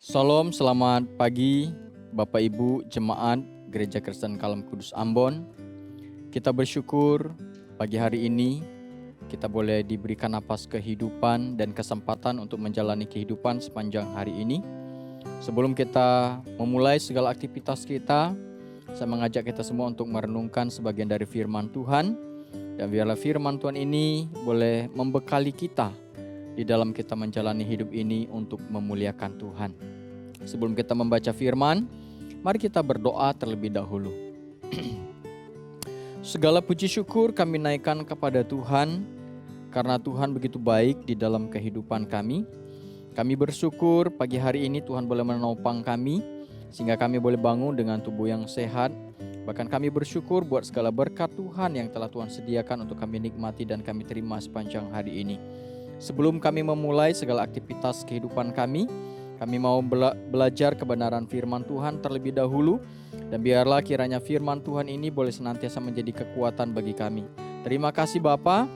Shalom, selamat pagi Bapak Ibu Jemaat Gereja Kristen Kalem Kudus Ambon. Kita bersyukur pagi hari ini kita boleh diberikan napas kehidupan dan kesempatan untuk menjalani kehidupan sepanjang hari ini. Sebelum kita memulai segala aktivitas kita, saya mengajak kita semua untuk merenungkan sebagian dari firman Tuhan. Dan biarlah firman Tuhan ini boleh membekali kita di dalam kita menjalani hidup ini untuk memuliakan Tuhan. Sebelum kita membaca firman, mari kita berdoa terlebih dahulu. Segala puji syukur kami naikkan kepada Tuhan, karena Tuhan begitu baik di dalam kehidupan kami. Kami bersyukur pagi hari ini Tuhan boleh menopang kami, sehingga kami boleh bangun dengan tubuh yang sehat. Bahkan kami bersyukur buat segala berkat Tuhan yang telah Tuhan sediakan untuk kami nikmati dan kami terima sepanjang hari ini. Sebelum kami memulai segala aktivitas kehidupan kami mau belajar kebenaran firman Tuhan terlebih dahulu. Dan biarlah kiranya firman Tuhan ini boleh senantiasa menjadi kekuatan bagi kami. Terima kasih Bapa.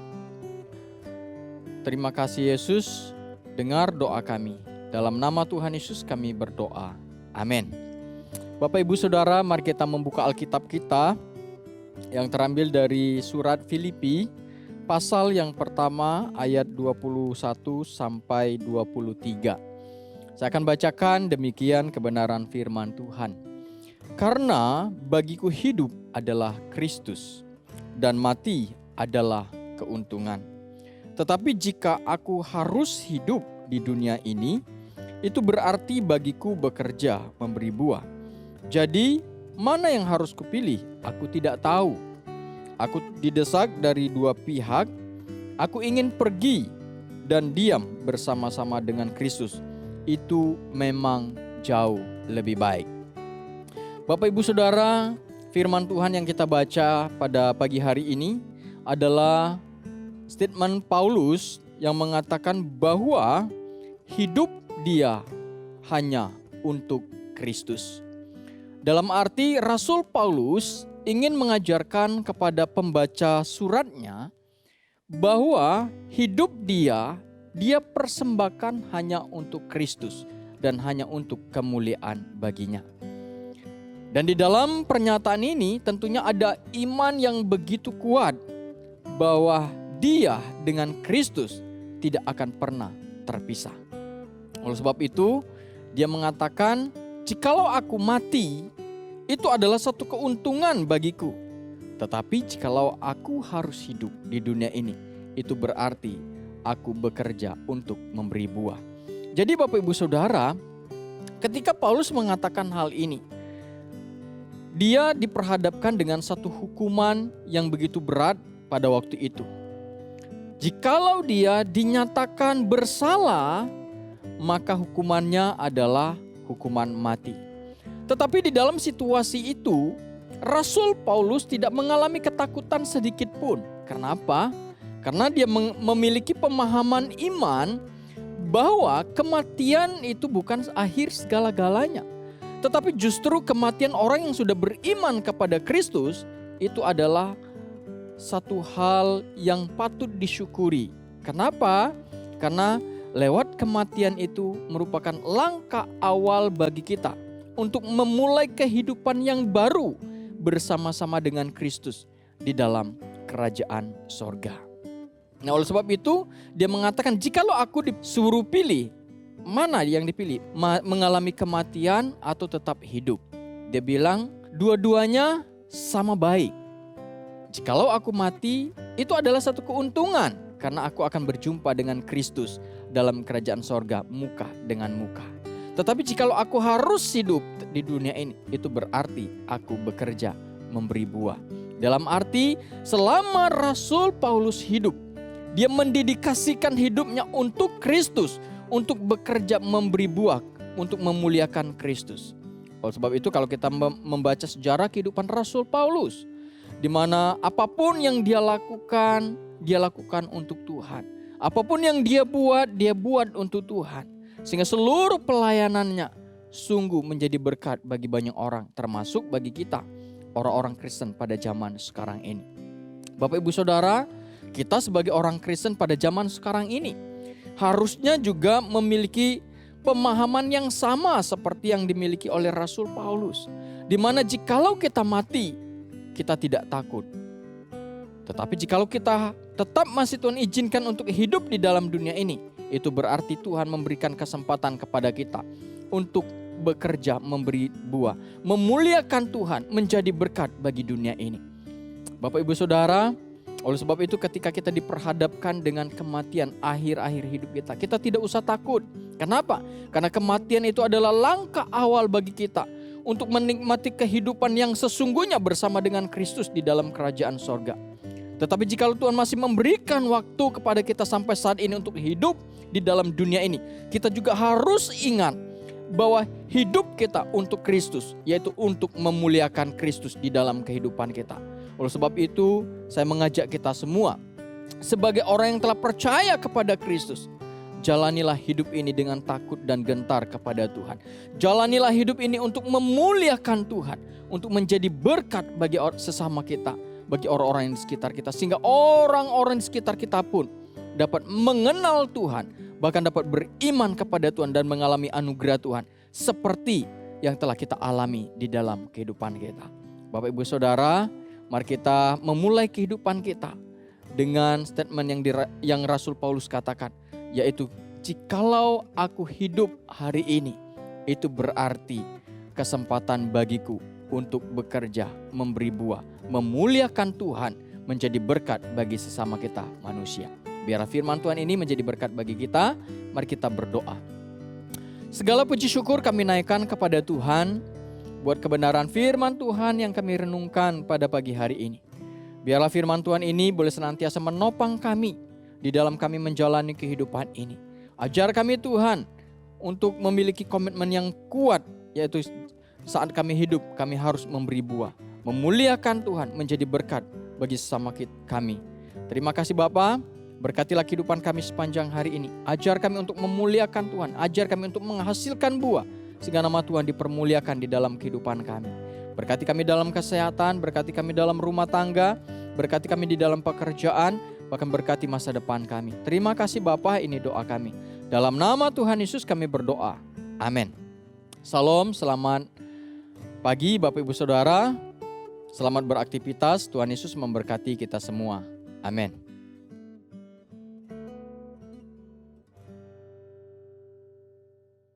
Terima kasih Yesus. Dengar doa kami. Dalam nama Tuhan Yesus kami berdoa. Amin. Bapak Ibu Saudara, mari kita membuka Alkitab kita yang terambil dari surat Filipi pasal yang pertama ayat 21 sampai 23. Saya akan bacakan demikian kebenaran firman Tuhan. Karena bagiku hidup adalah Kristus dan mati adalah keuntungan. Tetapi jika aku harus hidup di dunia ini, itu berarti bagiku bekerja memberi buah. Jadi mana yang harus kupilih? Aku tidak tahu. Aku didesak dari dua pihak. Aku ingin pergi dan diam bersama-sama dengan Kristus. Itu memang jauh lebih baik. Bapak Ibu Saudara, firman Tuhan yang kita baca pada pagi hari ini adalah statement Paulus yang mengatakan bahwa hidup dia hanya untuk Kristus. Dalam arti Rasul Paulus ingin mengajarkan kepada pembaca suratnya bahwa hidup dia persembahkan hanya untuk Kristus dan hanya untuk kemuliaan baginya. Dan di dalam pernyataan ini tentunya ada iman yang begitu kuat bahwa dia dengan Kristus tidak akan pernah terpisah. Oleh sebab itu dia mengatakan, jikalau aku mati, itu adalah satu keuntungan bagiku. Tetapi jikalau aku harus hidup di dunia ini, itu berarti aku bekerja untuk memberi buah. Jadi Bapak Ibu Saudara, ketika Paulus mengatakan hal ini, dia diperhadapkan dengan satu hukuman yang begitu berat pada waktu itu. Jikalau dia dinyatakan bersalah, maka hukumannya adalah hukuman mati. Tetapi di dalam situasi itu, Rasul Paulus tidak mengalami ketakutan sedikit pun. Kenapa? Karena dia memiliki pemahaman iman bahwa kematian itu bukan akhir segala-galanya. Tetapi justru kematian orang yang sudah beriman kepada Kristus itu adalah satu hal yang patut disyukuri. Kenapa? Karena lewat kematian itu merupakan langkah awal bagi kita untuk memulai kehidupan yang baru bersama-sama dengan Kristus di dalam kerajaan sorga. Nah, oleh sebab itu dia mengatakan, jikalau aku disuruh pilih, mana yang dipilih? Mengalami kematian atau tetap hidup? Dia bilang dua-duanya sama baik. Jikalau aku mati, itu adalah satu keuntungan karena aku akan berjumpa dengan Kristus dalam kerajaan sorga muka dengan muka. Tetapi jikalau aku harus hidup di dunia ini, itu berarti aku bekerja memberi buah. Dalam arti selama Rasul Paulus hidup, dia mendedikasikan hidupnya untuk Kristus, untuk bekerja memberi buah, untuk memuliakan Kristus. Oleh sebab itu kalau kita membaca sejarah kehidupan Rasul Paulus, di mana apapun yang dia lakukan untuk Tuhan. Apapun yang dia buat untuk Tuhan. Sehingga seluruh pelayanannya sungguh menjadi berkat bagi banyak orang, termasuk bagi kita, orang-orang Kristen pada zaman sekarang ini. Bapak Ibu Saudara, kita sebagai orang Kristen pada zaman sekarang ini harusnya juga memiliki pemahaman yang sama seperti yang dimiliki oleh Rasul Paulus. Di mana jikalau kita mati, kita tidak takut. Tetapi jikalau kita tetap masih Tuhan izinkan untuk hidup di dalam dunia ini, itu berarti Tuhan memberikan kesempatan kepada kita untuk bekerja, memberi buah, memuliakan Tuhan, menjadi berkat bagi dunia ini. Bapak Ibu Saudara, oleh sebab itu ketika kita diperhadapkan dengan kematian akhir-akhir hidup kita, kita tidak usah takut. Kenapa? Karena kematian itu adalah langkah awal bagi kita untuk menikmati kehidupan yang sesungguhnya bersama dengan Kristus di dalam kerajaan sorga. Tetapi jika Tuhan masih memberikan waktu kepada kita sampai saat ini untuk hidup di dalam dunia ini, kita juga harus ingat bahwa hidup kita untuk Kristus, yaitu untuk memuliakan Kristus di dalam kehidupan kita. Oleh sebab itu, saya mengajak kita semua sebagai orang yang telah percaya kepada Kristus, jalanilah hidup ini dengan takut dan gentar kepada Tuhan. Jalanilah hidup ini untuk memuliakan Tuhan, untuk menjadi berkat bagi sesama kita, bagi orang-orang yang di sekitar kita, sehingga orang-orang di sekitar kita pun dapat mengenal Tuhan, bahkan dapat beriman kepada Tuhan dan mengalami anugerah Tuhan seperti yang telah kita alami di dalam kehidupan kita. Bapak Ibu Saudara, mari kita memulai kehidupan kita dengan statement yang Rasul Paulus katakan, yaitu jikalau aku hidup hari ini, itu berarti kesempatan bagiku untuk bekerja, memberi buah, memuliakan Tuhan, menjadi berkat bagi sesama kita manusia. Biarlah firman Tuhan ini menjadi berkat bagi kita. Mari kita berdoa. Segala puji syukur kami naikkan kepada Tuhan buat kebenaran firman Tuhan yang kami renungkan pada pagi hari ini. Biarlah firman Tuhan ini boleh senantiasa menopang kami di dalam kami menjalani kehidupan ini. Ajar kami Tuhan untuk memiliki komitmen yang kuat, yaitu saat kami hidup kami harus memberi buah, memuliakan Tuhan, menjadi berkat bagi sesama kami. Terima kasih Bapa, berkatilah kehidupan kami sepanjang hari ini. Ajar kami untuk memuliakan Tuhan, ajar kami untuk menghasilkan buah, sehingga nama Tuhan dipermuliakan di dalam kehidupan kami. Berkati kami dalam kesehatan, berkati kami dalam rumah tangga, berkati kami di dalam pekerjaan, bahkan berkati masa depan kami. Terima kasih Bapa, ini doa kami. Dalam nama Tuhan Yesus kami berdoa. Amin. Salam, selamat pagi Bapak Ibu Saudara. Selamat beraktivitas, Tuhan Yesus memberkati kita semua. Amin.